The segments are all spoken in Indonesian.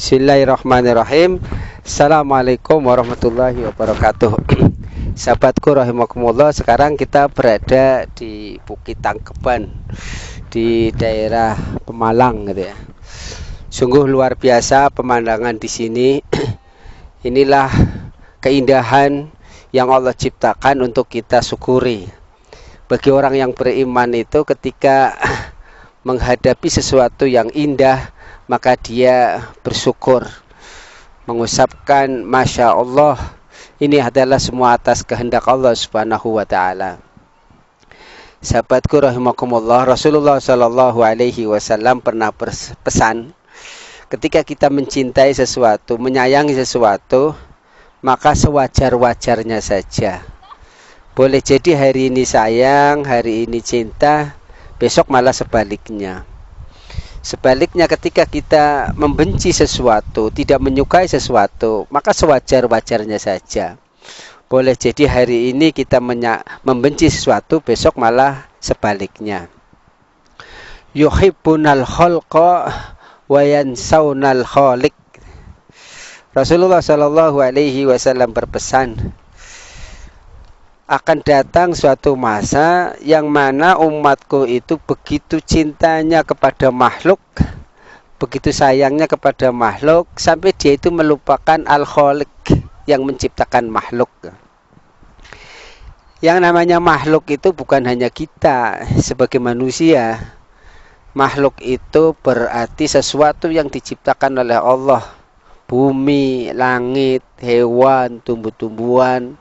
Bismillahirrahmanirrahim. Assalamualaikum warahmatullahi wabarakatuh. Sahabatku rahimakumullah, sekarang kita berada di Bukit Tangkeban di daerah Pemalang gitu ya. Sungguh luar biasa pemandangan di sini. Inilah keindahan yang Allah ciptakan untuk kita syukuri. Bagi orang yang beriman itu ketika menghadapi sesuatu yang indah, maka dia bersyukur, mengucapkan Masya Allah, ini adalah semua atas kehendak Allah subhanahu wa ta'ala. Sahabatku rahimakumullah, Rasulullah sallallahu alaihi wasallam pernah berpesan, ketika kita mencintai sesuatu, menyayangi sesuatu, maka sewajar-wajarnya saja. Boleh jadi hari ini sayang, hari ini cinta, besok malah sebaliknya. Sebaliknya ketika kita membenci sesuatu, tidak menyukai sesuatu, maka sewajar-wajarnya saja. Boleh jadi hari ini kita membenci sesuatu, besok malah sebaliknya. Yuhibbunal khalqa wa yansawnal khaliq. Rasulullah sallallahu alaihi wasallam berpesan, akan datang suatu masa yang mana umatku itu begitu cintanya kepada makhluk, begitu sayangnya kepada makhluk, sampai dia itu melupakan Al-Khaliq yang menciptakan makhluk. Yang namanya makhluk itu bukan hanya kita sebagai manusia. Makhluk itu berarti sesuatu yang diciptakan oleh Allah. Bumi, langit, hewan, tumbuh-tumbuhan,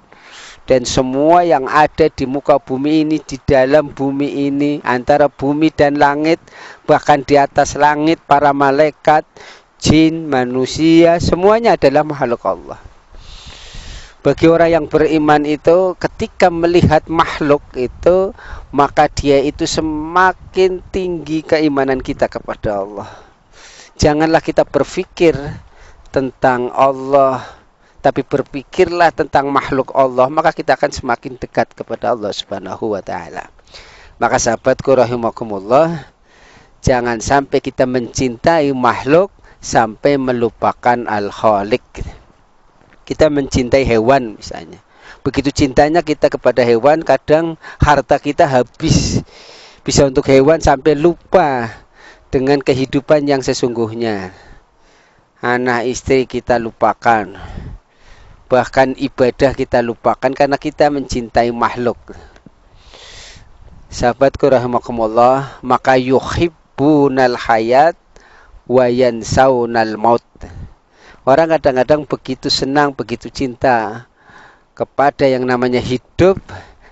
dan semua yang ada di muka bumi ini, di dalam bumi ini, antara bumi dan langit, bahkan di atas langit, para malaikat, jin, manusia, semuanya adalah makhluk Allah. Bagi orang yang beriman itu, ketika melihat makhluk itu, maka dia itu semakin tinggi keimanan kita kepada Allah. Janganlah kita berpikir tentang Allah, tapi berpikirlah tentang makhluk Allah, maka kita akan semakin dekat kepada Allah subhanahu wa ta'ala. Maka sahabatku rahimakumullah, jangan sampai kita mencintai makhluk sampai melupakan Al-Khaliq. Kita mencintai hewan misalnya, begitu cintanya kita kepada hewan, kadang harta kita habis bisa untuk hewan sampai lupa dengan kehidupan yang sesungguhnya. Anak istri kita lupakan, bahkan ibadah kita lupakan karena kita mencintai makhluk. Sahabatku rahimakumullah, maka yuhibbunal hayat wa yansawnal maut. Orang kadang-kadang begitu senang, begitu cinta kepada yang namanya hidup,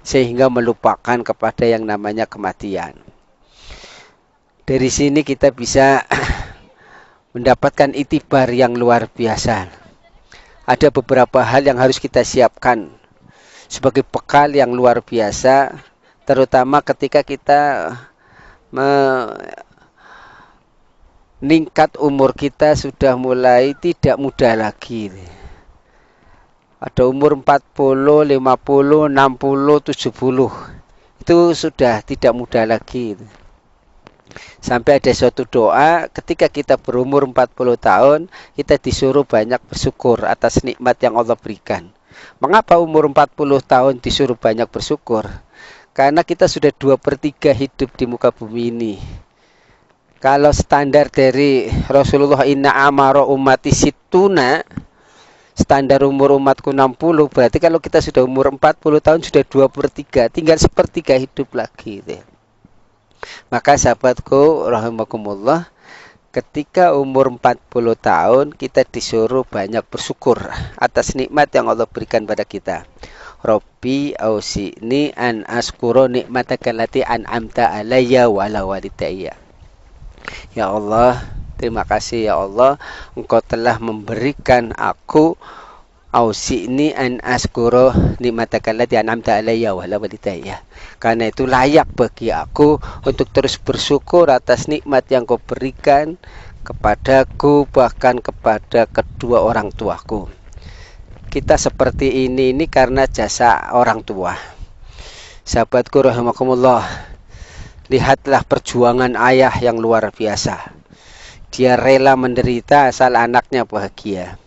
sehingga melupakan kepada yang namanya kematian. Dari sini kita bisa mendapatkan itibar yang luar biasa. Ada beberapa hal yang harus kita siapkan sebagai bekal yang luar biasa, terutama ketika kita meningkat umur kita sudah mulai tidak muda lagi. Ada umur 40, 50, 60, 70. Itu sudah tidak muda lagi. Sampai ada suatu doa, ketika kita berumur 40 tahun, kita disuruh banyak bersyukur atas nikmat yang Allah berikan. Mengapa umur 40 tahun disuruh banyak bersyukur? Karena kita sudah 2/3 hidup di muka bumi ini. Kalau standar dari Rasulullah, inna amara ummati situna, standar umur umatku 60, berarti kalau kita sudah umur 40 tahun, sudah 2/3, tinggal 1/3 hidup lagi. Maka sahabatku rahimakumullah, ketika umur 40 tahun kita disuruh banyak bersyukur atas nikmat yang Allah berikan pada kita. Rabbi ausini an askuro nikmataka allati an'amta alayya wa ala walidayya. Ya Allah, terima kasih ya Allah, Engkau telah memberikan aku ausini an askuro nikmataka allati an'amta alayya wa ala walidayya. Karena itu layak bagi aku untuk terus bersyukur atas nikmat yang Kau berikan kepadaku, bahkan kepada kedua orang tuaku. Kita seperti ini karena jasa orang tua. Sahabatku rahimakumullah, lihatlah perjuangan ayah yang luar biasa. Dia rela menderita asal anaknya bahagia.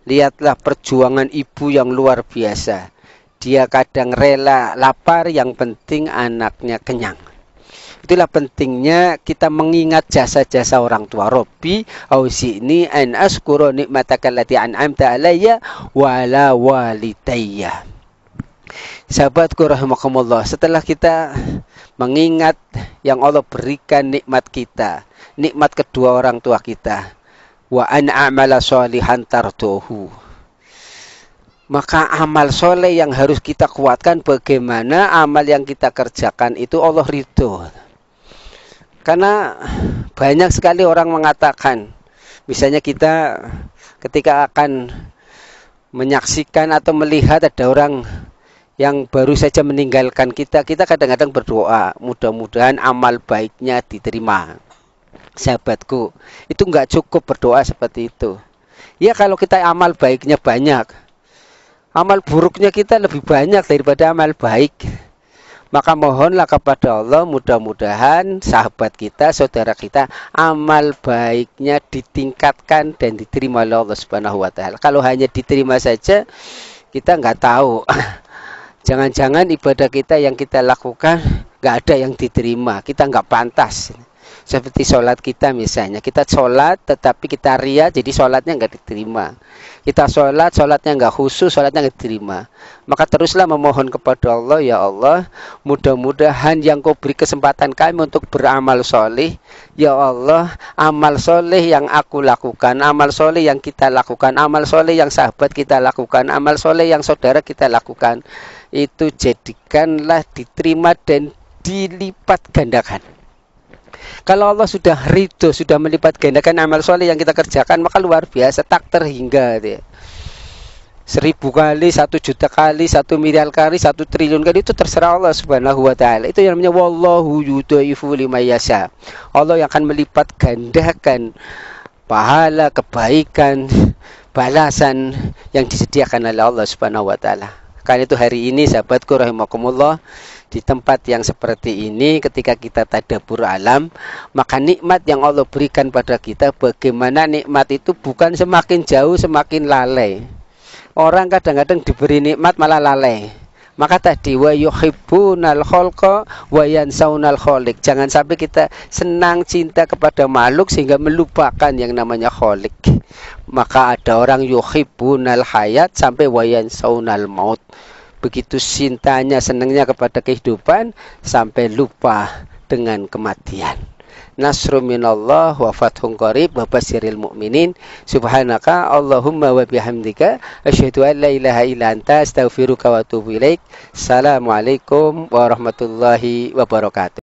Lihatlah perjuangan ibu yang luar biasa. Dia kadang rela lapar, yang penting anaknya kenyang. Itulah pentingnya kita mengingat jasa-jasa orang tua. Rabbi auzi'ni an askura nikmataka allati an'amta alayya wa ala walidayya. Sahabatku rahimakumullah, setelah kita mengingat yang Allah berikan nikmat kita, nikmat kedua orang tua kita, wa an a'mala sholihan tarduhu, maka amal soleh yang harus kita kuatkan, bagaimana amal yang kita kerjakan itu Allah ridho. Karena banyak sekali orang mengatakan, misalnya kita ketika akan menyaksikan atau melihat ada orang yang baru saja meninggalkan kita, kita kadang-kadang berdoa, mudah-mudahan amal baiknya diterima. Sahabatku, itu enggak cukup berdoa seperti itu. Ya kalau kita amal baiknya banyak, amal buruknya kita lebih banyak daripada amal baik. Maka mohonlah kepada Allah, mudah-mudahan sahabat kita, saudara kita, amal baiknya ditingkatkan dan diterima oleh Allah Subhanahu wa Ta'ala. Kalau hanya diterima saja, kita nggak tahu. Jangan-jangan ibadah kita yang kita lakukan nggak ada yang diterima, kita nggak pantas. Seperti sholat kita misalnya, kita sholat tetapi kita ria, jadi sholatnya nggak diterima. Kita sholat, sholatnya nggak khusus, sholatnya nggak diterima. Maka teruslah memohon kepada Allah, ya Allah, mudah-mudahan yang Kau beri kesempatan kami untuk beramal soleh, ya Allah, amal soleh yang aku lakukan, amal soleh yang kita lakukan, amal soleh yang sahabat kita lakukan, amal soleh yang saudara kita lakukan, itu jadikanlah diterima dan dilipat gandakan. Kalau Allah sudah ridho, sudah melipat gandakan amal soleh yang kita kerjakan, maka luar biasa, tak terhingga dia. 1000 kali, 1 juta kali, 1 miliar kali, 1 triliun kali, itu terserah Allah Subhanahu wa Ta'ala. Itu yang namanya wallahu yudhaifu liman yasha. Allah yang akan melipat gandakan pahala, kebaikan, balasan yang disediakan oleh Allah Subhanahu wa Ta'ala. Karena itu hari ini sahabatku rahimakumullah, di tempat yang seperti ini, ketika kita tadabbur alam, maka nikmat yang Allah berikan pada kita, bagaimana nikmat itu bukan semakin jauh semakin lalai. Orang kadang-kadang diberi nikmat malah lalai. Maka tadi wa yuhibbunal khalqa wa yansaunal khaliq. Jangan sampai kita senang cinta kepada makhluk sehingga melupakan yang namanya khaliq. Maka ada orang yuhibbunal hayat sampai wa yansaunal maut. Begitu cintanya, senangnya kepada kehidupan sampai lupa dengan kematian. Nasrun minallah wa fathun qarib wa basyiril mu'minin. Subhanaka Allahumma wa bihamdika asyhadu an la ilaha illa anta astaghfiruka wa atubu ilaik. Assalamualaikum warahmatullahi wabarakatuh.